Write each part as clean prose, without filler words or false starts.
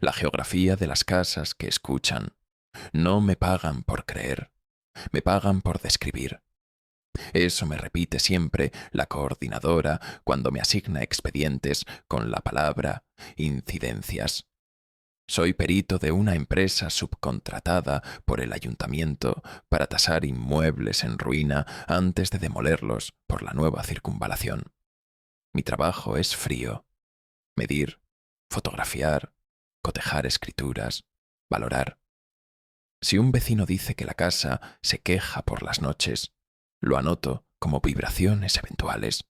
la geografía de las casas que escuchan. No me pagan por creer, me pagan por describir. Eso me repite siempre la coordinadora cuando me asigna expedientes con la palabra incidencias. Soy perito de una empresa subcontratada por el ayuntamiento para tasar inmuebles en ruina antes de demolerlos por la nueva circunvalación. Mi trabajo es frío: medir, fotografiar, cotejar escrituras, valorar. Si un vecino dice que la casa se queja por las noches, lo anoto como vibraciones eventuales.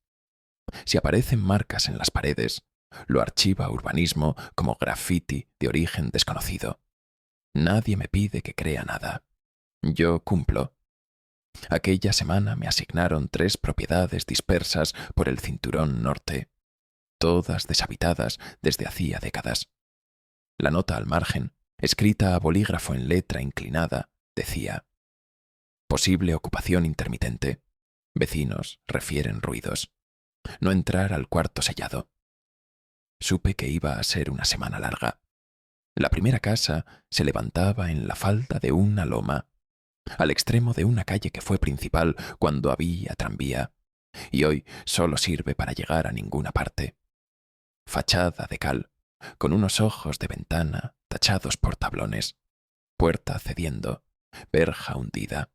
Si aparecen marcas en las paredes, lo archiva urbanismo como graffiti de origen desconocido. Nadie me pide que crea nada. Yo cumplo. Aquella semana me asignaron 3 propiedades dispersas por el cinturón norte, todas deshabitadas desde hacía décadas. La nota al margen, escrita a bolígrafo en letra inclinada, decía: posible ocupación intermitente. Vecinos refieren ruidos. No entrar al cuarto sellado. Supe que iba a ser una semana larga. La primera casa se levantaba en la falda de una loma, al extremo de una calle que fue principal cuando había tranvía, y hoy solo sirve para llegar a ninguna parte. Fachada de cal, con unos ojos de ventana tachados por tablones, puerta cediendo, verja hundida.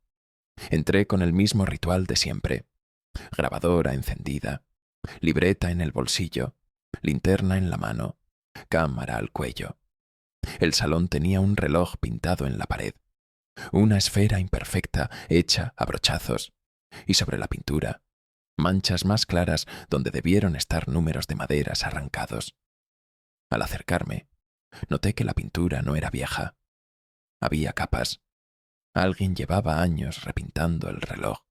Entré con el mismo ritual de siempre: grabadora encendida, libreta en el bolsillo, linterna en la mano, cámara al cuello. El salón tenía un reloj pintado en la pared, una esfera imperfecta hecha a brochazos, y sobre la pintura, manchas más claras donde debieron estar números de maderas arrancados. Al acercarme, noté que la pintura no era vieja. Había capas. Alguien llevaba años repintando el reloj,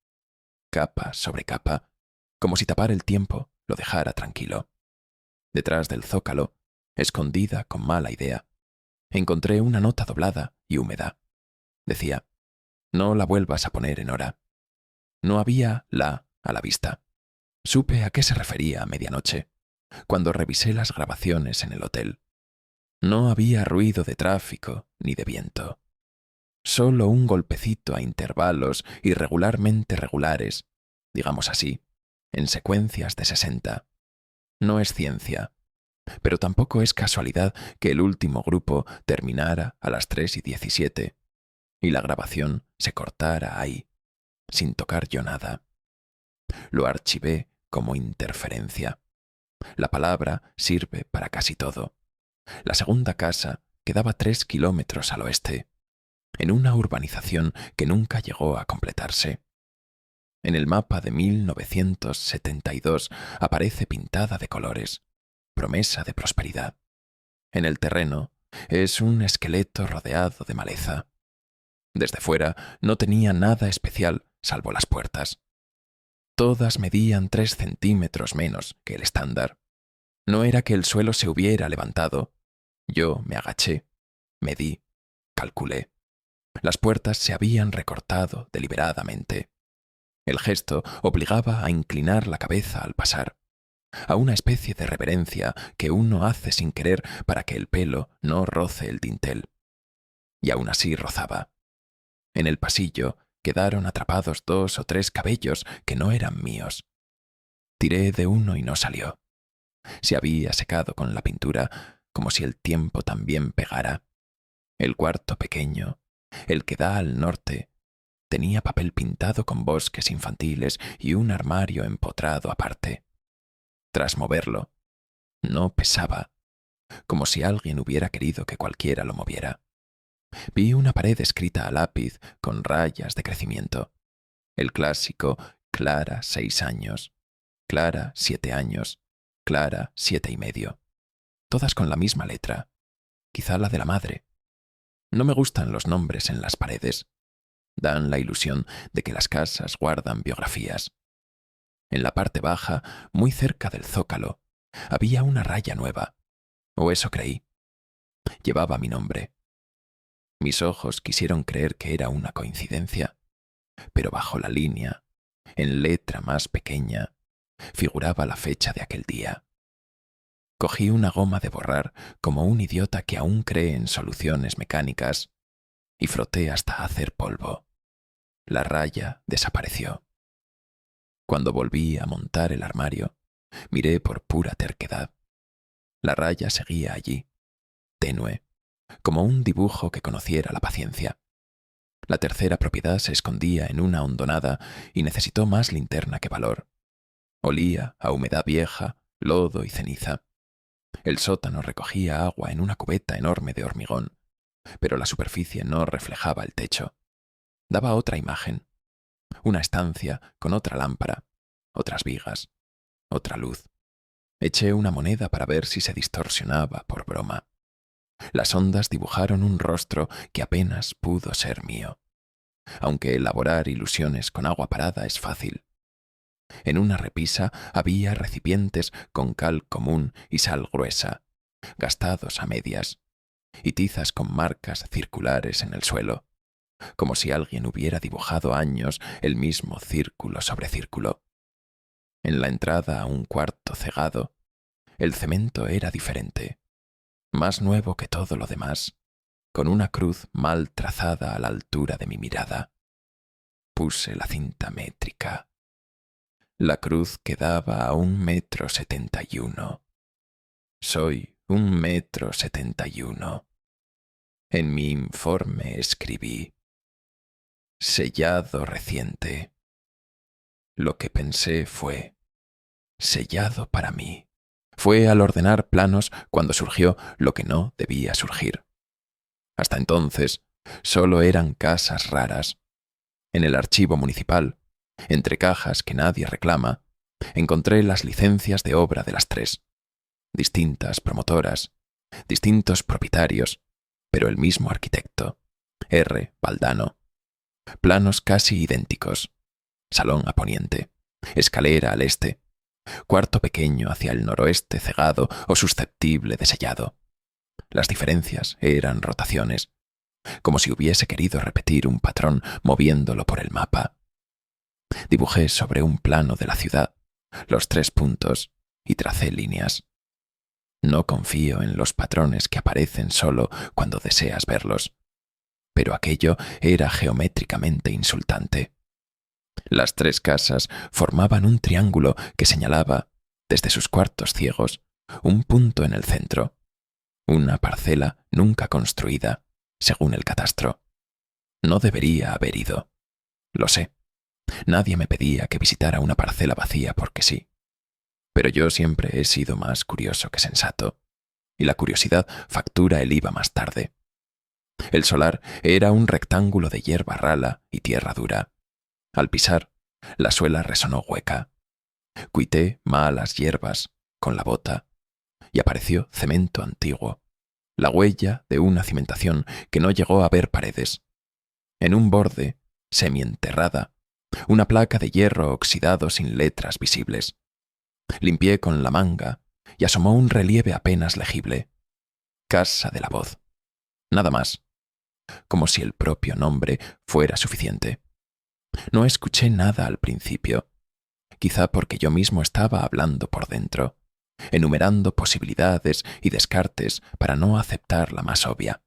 capa sobre capa, como si tapar el tiempo lo dejara tranquilo. Detrás del zócalo, escondida con mala idea, encontré una nota doblada y húmeda. Decía: no la vuelvas a poner en hora. No había la a la vista. Supe a qué se refería a medianoche, cuando revisé las grabaciones en el hotel. No había ruido de tráfico ni de viento. Solo un golpecito a intervalos irregularmente regulares, digamos así, en secuencias de 60. No es ciencia, pero tampoco es casualidad que el último grupo terminara a las 3:17 y la grabación se cortara ahí, sin tocar yo nada. Lo archivé como interferencia. La palabra sirve para casi todo. La segunda casa quedaba 3 kilómetros al oeste, en una urbanización que nunca llegó a completarse. En el mapa de 1972 aparece pintada de colores, promesa de prosperidad. En el terreno es un esqueleto rodeado de maleza. Desde fuera no tenía nada especial salvo las puertas. Todas medían 3 centímetros menos que el estándar. No era que el suelo se hubiera levantado. Yo me agaché, medí, calculé. Las puertas se habían recortado deliberadamente. El gesto obligaba a inclinar la cabeza al pasar, a una especie de reverencia que uno hace sin querer para que el pelo no roce el dintel. Y aún así rozaba. En el pasillo quedaron atrapados 2 o 3 cabellos que no eran míos. Tiré de uno y no salió. Se había secado con la pintura, como si el tiempo también pegara. El cuarto pequeño, el que da al norte, tenía papel pintado con bosques infantiles y un armario empotrado aparte. Tras moverlo, no pesaba, como si alguien hubiera querido que cualquiera lo moviera. Vi una pared escrita a lápiz con rayas de crecimiento. El clásico: Clara, 6 años, Clara, 7 años, Clara, 7 y medio. Todas con la misma letra, quizá la de la madre. No me gustan los nombres en las paredes. Dan la ilusión de que las casas guardan biografías. En la parte baja, muy cerca del zócalo, había una raya nueva, o eso creí. Llevaba mi nombre. Mis ojos quisieron creer que era una coincidencia, pero bajo la línea, en letra más pequeña, figuraba la fecha de aquel día. Cogí una goma de borrar como un idiota que aún cree en soluciones mecánicas y froté hasta hacer polvo. La raya desapareció. Cuando volví a montar el armario, miré por pura terquedad. La raya seguía allí, tenue, como un dibujo que conociera la paciencia. La tercera propiedad se escondía en una hondonada y necesitó más linterna que valor. Olía a humedad vieja, lodo y ceniza. El sótano recogía agua en una cubeta enorme de hormigón, pero la superficie no reflejaba el techo. Daba otra imagen. Una estancia con otra lámpara, otras vigas, otra luz. Eché una moneda para ver si se distorsionaba por broma. Las ondas dibujaron un rostro que apenas pudo ser mío, aunque elaborar ilusiones con agua parada es fácil. En una repisa había recipientes con cal común y sal gruesa, gastados a medias, y tizas con marcas circulares en el suelo, como si alguien hubiera dibujado años el mismo círculo sobre círculo. En la entrada a un cuarto cegado, el cemento era diferente, más nuevo que todo lo demás, con una cruz mal trazada a la altura de mi mirada. Puse la cinta métrica. La cruz quedaba a 1,71 m. Soy 1,71 m. En mi informe escribí: sellado reciente. Lo que pensé fue: sellado para mí. Fue al ordenar planos cuando surgió lo que no debía surgir. Hasta entonces, solo eran casas raras. En el archivo municipal, entre cajas que nadie reclama, encontré las licencias de obra de las tres. Distintas promotoras, distintos propietarios, pero el mismo arquitecto, R. Valdano. Planos casi idénticos. Salón a poniente, escalera al este, cuarto pequeño hacia el noroeste cegado o susceptible de sellado. Las diferencias eran rotaciones, como si hubiese querido repetir un patrón moviéndolo por el mapa. Dibujé sobre un plano de la ciudad los 3 puntos y tracé líneas. No confío en los patrones que aparecen solo cuando deseas verlos, pero aquello era geométricamente insultante. Las 3 casas formaban un triángulo que señalaba, desde sus cuartos ciegos, un punto en el centro, una parcela nunca construida, según el catastro. No debería haber ido. Lo sé. Nadie me pedía que visitara una parcela vacía porque sí. Pero yo siempre he sido más curioso que sensato, y la curiosidad factura el IVA más tarde. El solar era un rectángulo de hierba rala y tierra dura. Al pisar, la suela resonó hueca. Cuité malas hierbas con la bota y apareció cemento antiguo, la huella de una cimentación que no llegó a ver paredes. En un borde, semienterrada, una placa de hierro oxidado sin letras visibles. Limpié con la manga y asomó un relieve apenas legible. Casa de la Voz. Nada más. Como si el propio nombre fuera suficiente. No escuché nada al principio, quizá porque yo mismo estaba hablando por dentro, enumerando posibilidades y descartes para no aceptar la más obvia.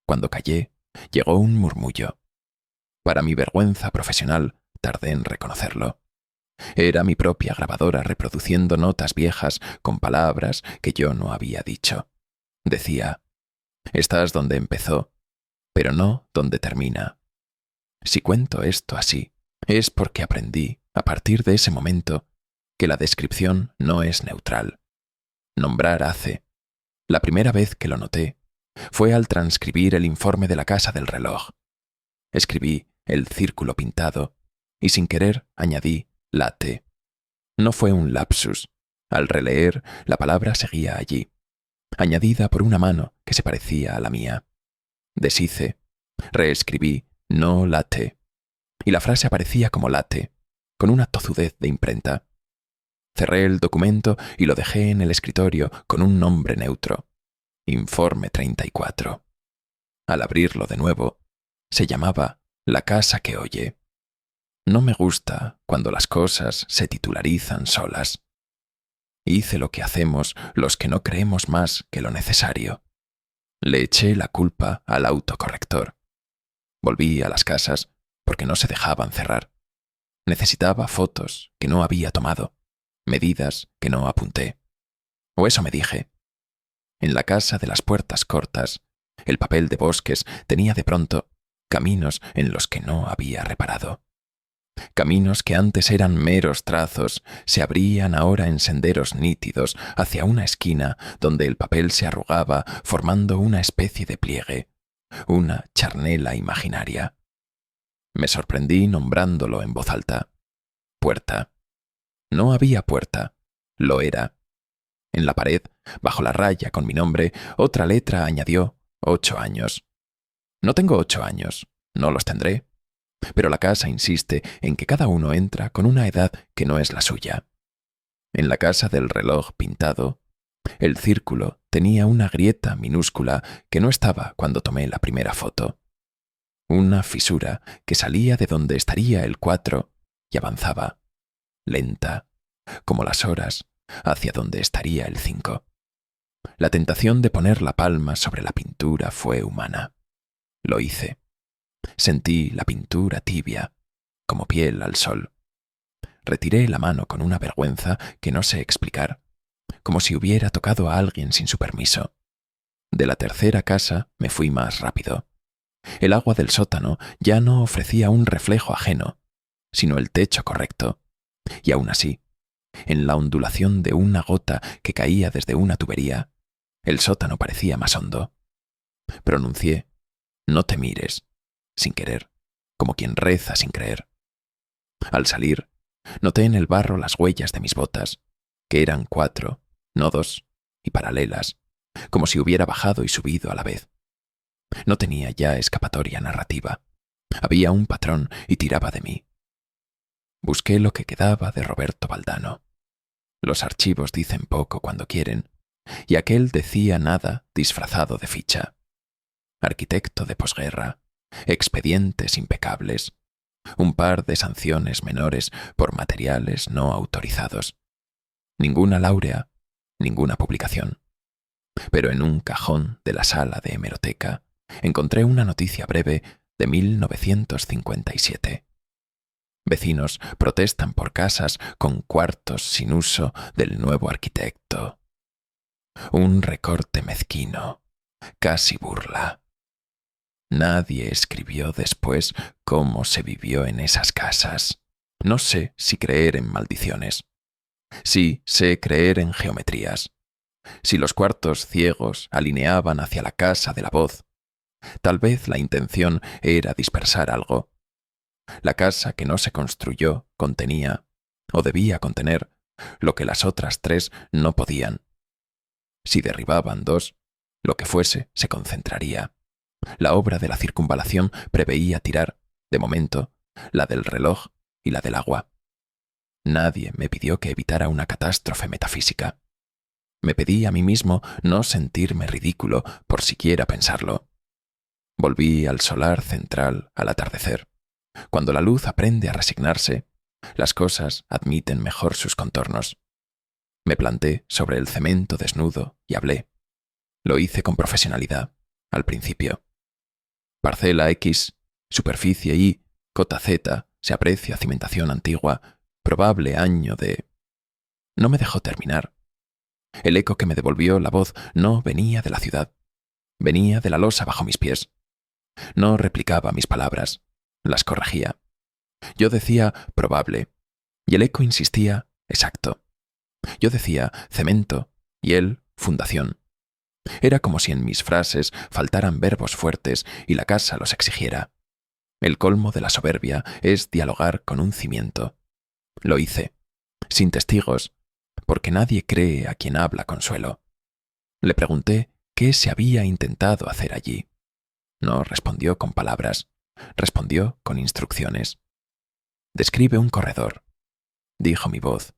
Cuando callé, llegó un murmullo. Para mi vergüenza profesional, tardé en reconocerlo. Era mi propia grabadora reproduciendo notas viejas con palabras que yo no había dicho. Decía: estás donde empezó, pero no donde termina. Si cuento esto así, es porque aprendí, a partir de ese momento, que la descripción no es neutral. Nombrar hace. La primera vez que lo noté fue al transcribir el informe de la Casa del Reloj. Escribí el círculo pintado y sin querer añadí la T. No fue un lapsus. Al releer, la palabra seguía allí, añadida por una mano que se parecía a la mía. Deshice, reescribí no late, y la frase aparecía como late, con una tozudez de imprenta. Cerré el documento y lo dejé en el escritorio con un nombre neutro: Informe 34. Al abrirlo de nuevo, se llamaba La Casa que Oye. No me gusta cuando las cosas se titularizan solas. Hice lo que hacemos los que no creemos más que lo necesario. Le eché la culpa al autocorrector. Volví a las casas porque no se dejaban cerrar. Necesitaba fotos que no había tomado, medidas que no apunté. O eso me dije. En la casa de las puertas cortas, el papel de bosques tenía de pronto caminos en los que no había reparado. Caminos que antes eran meros trazos se abrían ahora en senderos nítidos hacia una esquina donde el papel se arrugaba formando una especie de pliegue, una charnela imaginaria. Me sorprendí nombrándolo en voz alta. Puerta. No había puerta, lo era. En la pared, bajo la raya con mi nombre, otra letra añadió 8 años. No tengo 8 años, no los tendré. Pero la casa insiste en que cada uno entra con una edad que no es la suya. En la casa del reloj pintado, el círculo tenía una grieta minúscula que no estaba cuando tomé la primera foto. Una fisura que salía de donde estaría el 4 y avanzaba, lenta, como las horas, hacia donde estaría el 5. La tentación de poner la palma sobre la pintura fue humana. Lo hice. Sentí la pintura tibia, como piel al sol. Retiré la mano con una vergüenza que no sé explicar, como si hubiera tocado a alguien sin su permiso. De la tercera casa me fui más rápido. El agua del sótano ya no ofrecía un reflejo ajeno, sino el techo correcto, y aún así, en la ondulación de una gota que caía desde una tubería, el sótano parecía más hondo. Pronuncié, no te mires, sin querer, como quien reza sin creer. Al salir, noté en el barro las huellas de mis botas, que eran 4, no 2, y paralelas, como si hubiera bajado y subido a la vez. No tenía ya escapatoria narrativa. Había un patrón y tiraba de mí. Busqué lo que quedaba de Roberto Valdano. Los archivos dicen poco cuando quieren, y aquel decía nada disfrazado de ficha. Arquitecto de posguerra, expedientes impecables, un par de sanciones menores por materiales no autorizados. Ninguna laurea, ninguna publicación. Pero en un cajón de la sala de hemeroteca encontré una noticia breve de 1957. Vecinos protestan por casas con cuartos sin uso del nuevo arquitecto. Un recorte mezquino, casi burla. Nadie escribió después cómo se vivió en esas casas. No sé si creer en maldiciones. Sí sé creer en geometrías. Si los cuartos ciegos alineaban hacia la casa de la voz, tal vez la intención era dispersar algo. La casa que no se construyó contenía, o debía contener, lo que las otras 3 no podían. Si derribaban 2, lo que fuese se concentraría. La obra de la circunvalación preveía tirar, de momento, la del reloj y la del agua. Nadie me pidió que evitara una catástrofe metafísica. Me pedí a mí mismo no sentirme ridículo por siquiera pensarlo. Volví al solar central al atardecer. Cuando la luz aprende a resignarse, las cosas admiten mejor sus contornos. Me planté sobre el cemento desnudo y hablé. Lo hice con profesionalidad, al principio. Parcela X, superficie Y, cota Z, se aprecia cimentación antigua, probable año de... No me dejó terminar. El eco que me devolvió la voz no venía de la ciudad, venía de la losa bajo mis pies. No replicaba mis palabras, las corregía. Yo decía probable, y el eco insistía exacto. Yo decía cemento, y él fundación. Era como si en mis frases faltaran verbos fuertes y la casa los exigiera. El colmo de la soberbia es dialogar con un cimiento. Lo hice, sin testigos, porque nadie cree a quien habla consuelo. Le pregunté qué se había intentado hacer allí. No respondió con palabras, respondió con instrucciones. Describe un corredor, dijo mi voz,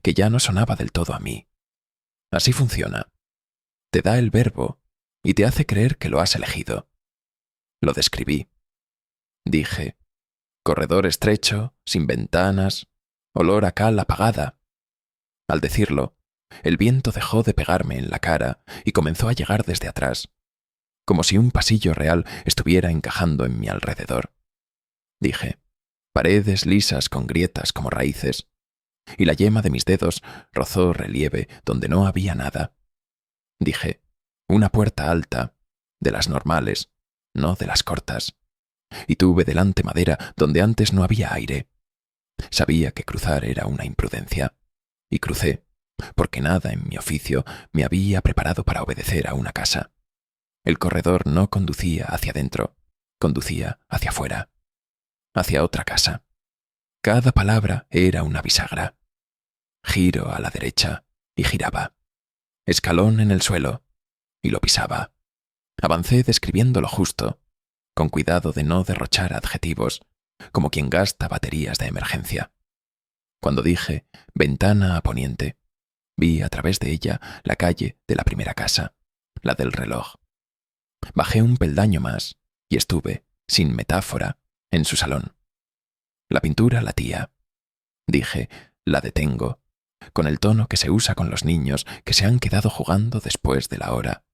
que ya no sonaba del todo a mí. Así funciona. Te da el verbo y te hace creer que lo has elegido. Lo describí. Dije, corredor estrecho, sin ventanas, olor a cal apagada. Al decirlo, El viento dejó de pegarme en la cara y comenzó a llegar desde atrás, como si un pasillo real estuviera encajando en mi alrededor. Dije, paredes lisas con grietas como raíces, y la yema de mis dedos rozó relieve donde no había nada. Dije, una puerta alta, de las normales, no de las cortas, y tuve delante madera donde antes no había aire. Sabía que cruzar era una imprudencia, y crucé, porque nada en mi oficio me había preparado para obedecer a una casa. El corredor no conducía hacia adentro, conducía hacia afuera, hacia otra casa. Cada palabra era una bisagra. Giro a la derecha y giraba. Escalón en el suelo y lo pisaba. Avancé describiendo lo justo, con cuidado de no derrochar adjetivos, como quien gasta baterías de emergencia. Cuando dije ventana a poniente, vi a través de ella la calle de la primera casa, la del reloj. Bajé un peldaño más y estuve, sin metáfora, en su salón. La pintura latía. Dije, la detengo, con el tono que se usa con los niños que se han quedado jugando después de la hora.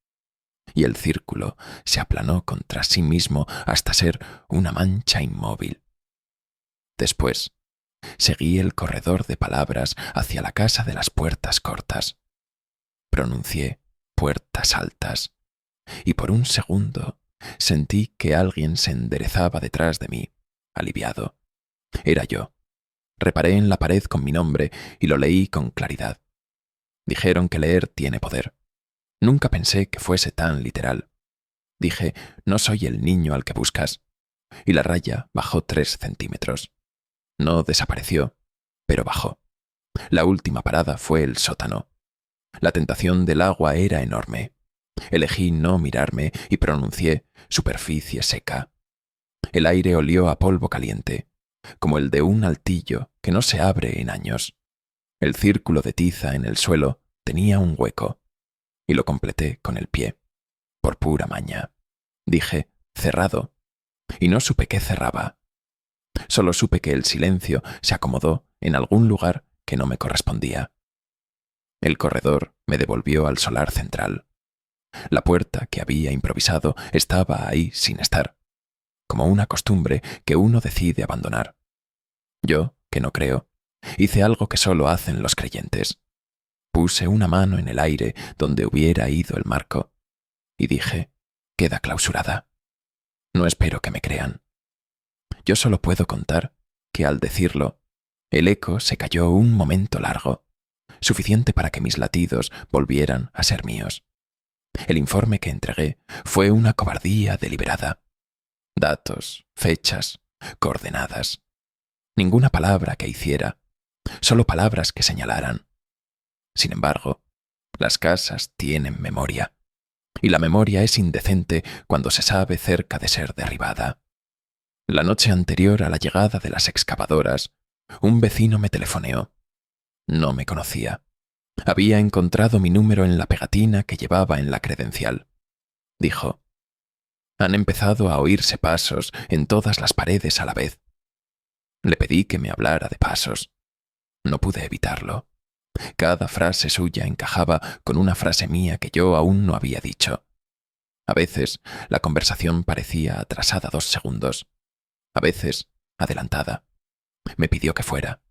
Y el círculo se aplanó contra sí mismo hasta ser una mancha inmóvil. Después, seguí el corredor de palabras hacia la casa de las puertas cortas. Pronuncié puertas altas, y por un segundo sentí que alguien se enderezaba detrás de mí, aliviado. Era yo. Reparé en la pared con mi nombre y lo leí con claridad. Dijeron que leer tiene poder. Nunca pensé que fuese tan literal. Dije, no soy el niño al que buscas. Y la raya bajó 3 centímetros. No desapareció, pero bajó. La última parada fue el sótano. La tentación del agua era enorme. Elegí no mirarme y pronuncié superficie seca. El aire olió a polvo caliente, como el de un altillo que no se abre en años. El círculo de tiza en el suelo tenía un hueco, y lo completé con el pie, por pura maña. Dije, cerrado, y no supe qué cerraba. Solo supe que el silencio se acomodó en algún lugar que no me correspondía. El corredor me devolvió al solar central. La puerta que había improvisado estaba ahí sin estar, como una costumbre que uno decide abandonar. Yo, que no creo, hice algo que solo hacen los creyentes. Puse una mano en el aire donde hubiera ido el marco y dije, queda clausurada. No espero que me crean. Yo solo puedo contar que al decirlo, el eco se calló un momento largo, suficiente para que mis latidos volvieran a ser míos. El informe que entregué fue una cobardía deliberada. Datos, fechas, coordenadas. Ninguna palabra que hiciera, solo palabras que señalaran. Sin embargo, las casas tienen memoria, y la memoria es indecente cuando se sabe cerca de ser derribada. La noche anterior a la llegada de las excavadoras, un vecino me telefoneó. No me conocía. Había encontrado mi número en la pegatina que llevaba en la credencial. Dijo, han empezado a oírse pasos en todas las paredes a la vez. Le pedí que me hablara de pasos. No pude evitarlo. Cada frase suya encajaba con una frase mía que yo aún no había dicho. A veces la conversación parecía atrasada 2 segundos. A veces adelantada. Me pidió que fuera.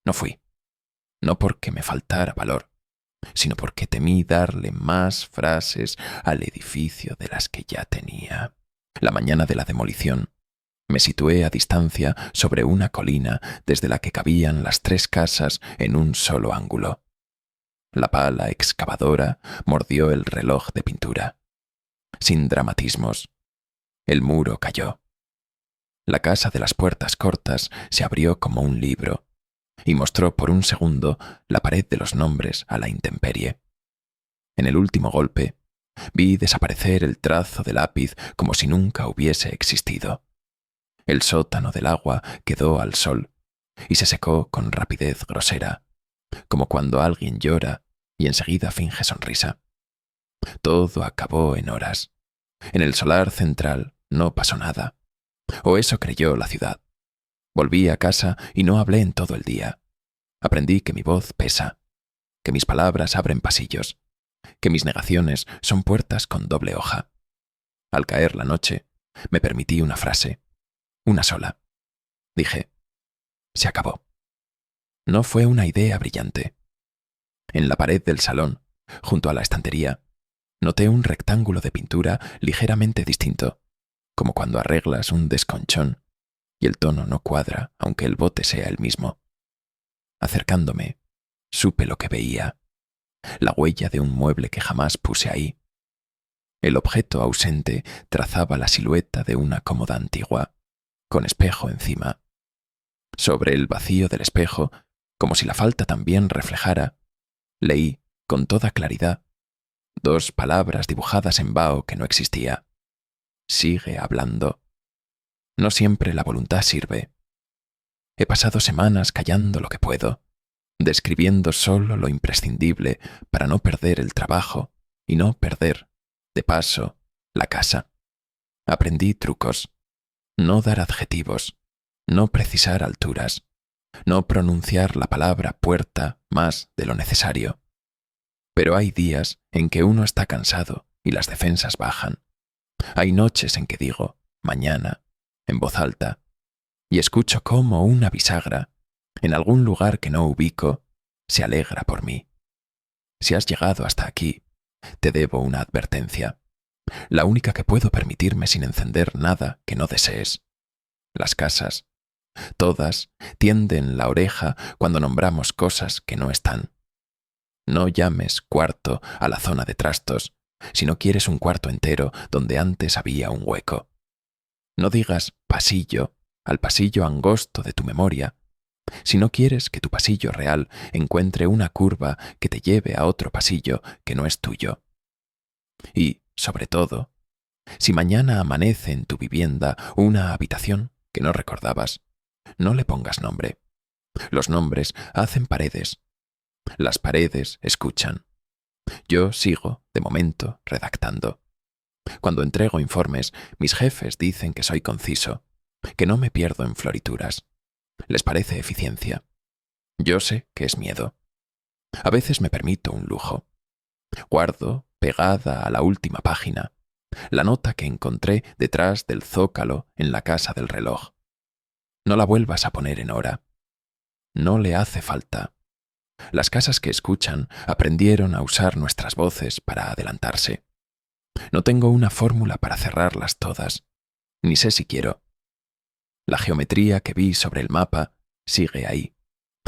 No fui. No porque me faltara valor, sino porque temí darle más frases al edificio de las que ya tenía. La mañana de la demolición, me situé a distancia sobre una colina desde la que cabían las 3 casas en un solo ángulo. La pala excavadora mordió el reloj de pintura. Sin dramatismos, el muro cayó. La casa de las puertas cortas se abrió como un libro y mostró por un segundo la pared de los nombres a la intemperie. En el último golpe, vi desaparecer el trazo de lápiz como si nunca hubiese existido. El sótano del agua quedó al sol y se secó con rapidez grosera, como cuando alguien llora y enseguida finge sonrisa. Todo acabó en horas. En el solar central no pasó nada, o eso creyó la ciudad. Volví a casa y no hablé en todo el día. Aprendí que mi voz pesa. que mis palabras abren pasillos, que mis negaciones son puertas con doble hoja. Al caer la noche, me permití una frase, una sola. Dije, se acabó. No fue una idea brillante. En la pared del salón, junto a la estantería, noté un rectángulo de pintura ligeramente distinto, como cuando arreglas un desconchón y el tono no cuadra aunque el bote sea el mismo. Acercándome, supe lo que veía, la huella de un mueble que jamás puse ahí. El objeto ausente trazaba la silueta de una cómoda antigua, con espejo encima. Sobre el vacío del espejo, como si la falta también reflejara, leí, con toda claridad, dos palabras dibujadas en vaho que no existía. Sigue hablando. No siempre la voluntad sirve. He pasado semanas callando lo que puedo, describiendo solo lo imprescindible para no perder el trabajo y no perder, de paso, la casa. Aprendí trucos. No dar adjetivos, no precisar alturas, no pronunciar la palabra puerta más de lo necesario. Pero hay días en que uno está cansado y las defensas bajan. Hay noches en que digo, mañana, en voz alta, y escucho cómo una bisagra, en algún lugar que no ubico, se alegra por mí. Si has llegado hasta aquí, te debo una advertencia, la única que puedo permitirme sin encender nada que no desees. Las casas, todas, tienden la oreja cuando nombramos cosas que no están. No llames cuarto a la zona de trastos si no quieres un cuarto entero donde antes había un hueco. No digas pasillo al pasillo angosto de tu memoria si no quieres que tu pasillo real encuentre una curva que te lleve a otro pasillo que no es tuyo. Y, sobre todo, si mañana amanece en tu vivienda una habitación que no recordabas, no le pongas nombre. Los nombres hacen paredes. Las paredes escuchan. Yo sigo, de momento, redactando. Cuando entrego informes, mis jefes dicen que soy conciso, que no me pierdo en florituras. Les parece eficiencia. Yo sé que es miedo. A veces me permito un lujo. Guardo, pegada a la última página, la nota que encontré detrás del zócalo en la casa del reloj. No la vuelvas a poner en hora. No le hace falta. Las casas que escuchan aprendieron a usar nuestras voces para adelantarse. No tengo una fórmula para cerrarlas todas, ni sé si quiero. La geometría que vi sobre el mapa sigue ahí,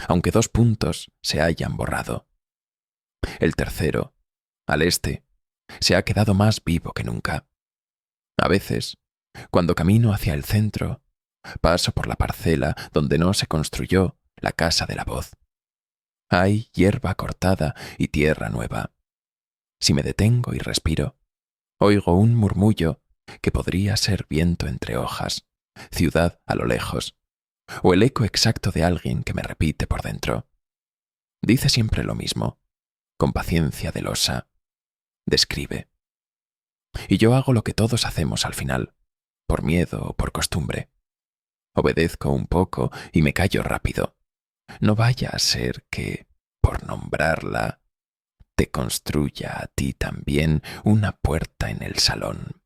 aunque 2 puntos se hayan borrado. El tercero, al este, se ha quedado más vivo que nunca. A veces, cuando camino hacia el centro, paso por la parcela donde no se construyó la casa de la voz. Hay hierba cortada y tierra nueva. Si me detengo y respiro, oigo un murmullo que podría ser viento entre hojas, ciudad a lo lejos, o el eco exacto de alguien que me repite por dentro. Dice siempre lo mismo, con paciencia de losa. Describe. Y yo hago lo que todos hacemos al final, por miedo o por costumbre. Obedezco un poco y me callo rápido. No vaya a ser que, por nombrarla, te construya a ti también una puerta en el salón.